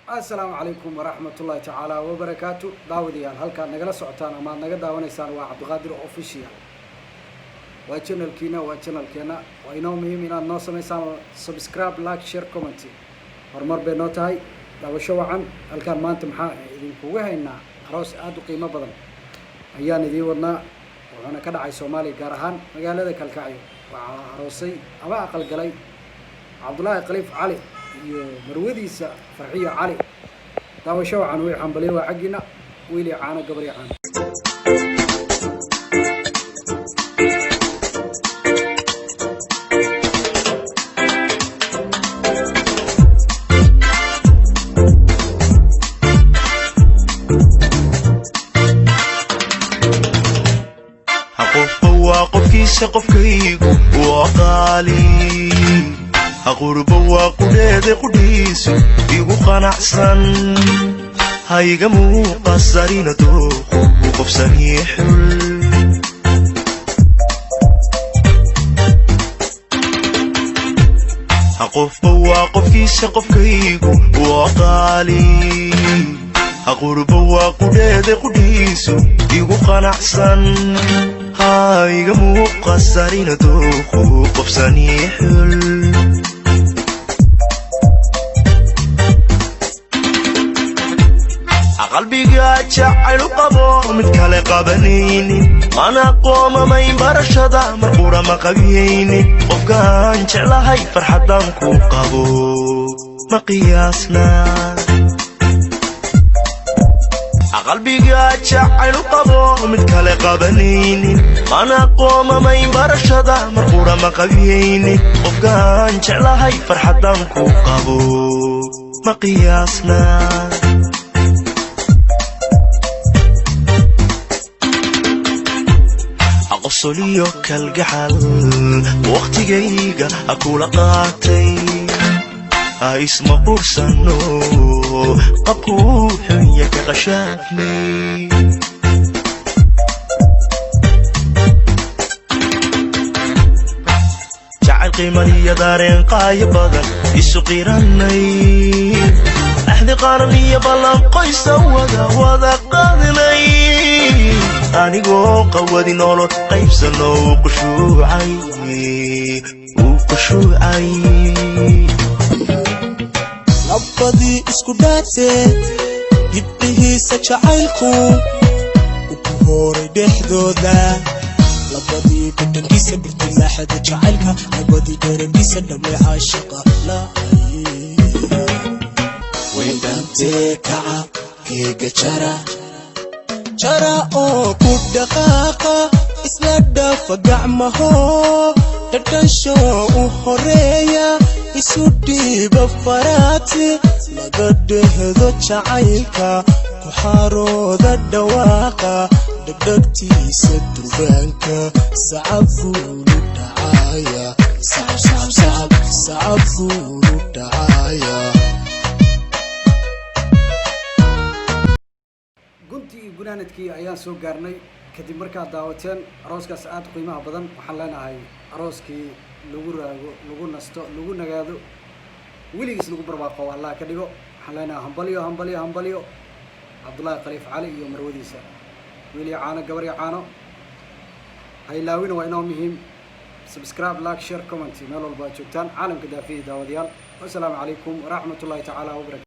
السلام عليكم ورحمة الله تعالى وبركاته. داوديان هلكا نقل سعتان أما نقل داونيسان وعبد القادر أوفيشيال وشانل كينا وشانل كينا وإنه مهم إن الناس ميسان سبسكرايب لايك شير كومنتي ورمر بينوتاي داوشوا عن هلكا ما أنتم إذن كوها إن أروس آدو قيمة بدن أيان ذي ورنا وأنا كده عاي سومالي جارهان مقال هذا كالكعيو وعروسي أما أقل قلي عبد الله قليف علي مروذيسا فرحية علي داوشوا عن وي حنبلي وعقنا ويلي عانا قبري عانا قفكي سقفكيغو وقالي أقرب وقلاد قديس يغو قنعسن هايغا مقصرين توخو وقف سنيح أقف وقفكي سقفكيغو وقالي أقرب وقلاد قديس يغو قنعسن هايغا مقصرين توخو وقف سنيح قلبيغا جعل قبو مid kale qabanayni mana qoomamay barashada marqura ma qabiyayni qofkaan jeclahay farxadan ku qabo ma qiyaasna qalbiyga jacayl qabo mid kale qabanayni mana qoomamay barashada marqura ma qabiyayni qofkaan jeclahay farxadan ku qabo ma qiyaasna أقصليو كالجحل وقتيجيجا أكل قاتي اسم قرصنو قبو حيك غشافني جعل قيمانية دارين قايب بدن يسقيرني أحد قارنية بلان قيسا وذا قادني أنيقو قوادي نولو قيبسنو وقشوعي labadii isku dhaatay dibdihiisa jacaylku ugu horay dhexdooda labadii dhadhankiisa dhigtay laaxada jacaylka labadii dherankiisa dhamay caashiqa weydantee kaca keega jara oo ku dhaqaaqa isla dhafa gacmaho dhadhansho u horeeya isu dhiiba faraati laga dhehdo jacaylka ku xarooda dhawaaqa dhagdhagtiisa durbaanka sacab guulu dhacaya sacab guulu dhacaya guntii gunaanadkii ayaan soo gaarnay kadib markaad daawateen arooskaas aad qiimaha badan waxaan leenahay arooskii lagu raago lagu nasto lagu nagaado weligiis lagu barwaaqo Allah ka dhigo waxaan leenahay hambalyo Cabdullaahi Khaliif Cali iyo marwadiisa wiili caano gabar caano haylaawina waa inoo muhiim subscribe like share comment meel walba joogtaan caalamka daafiye daawadayaal wassalaamu calaykum waraxmatullaahi ta'ala wa barakatuh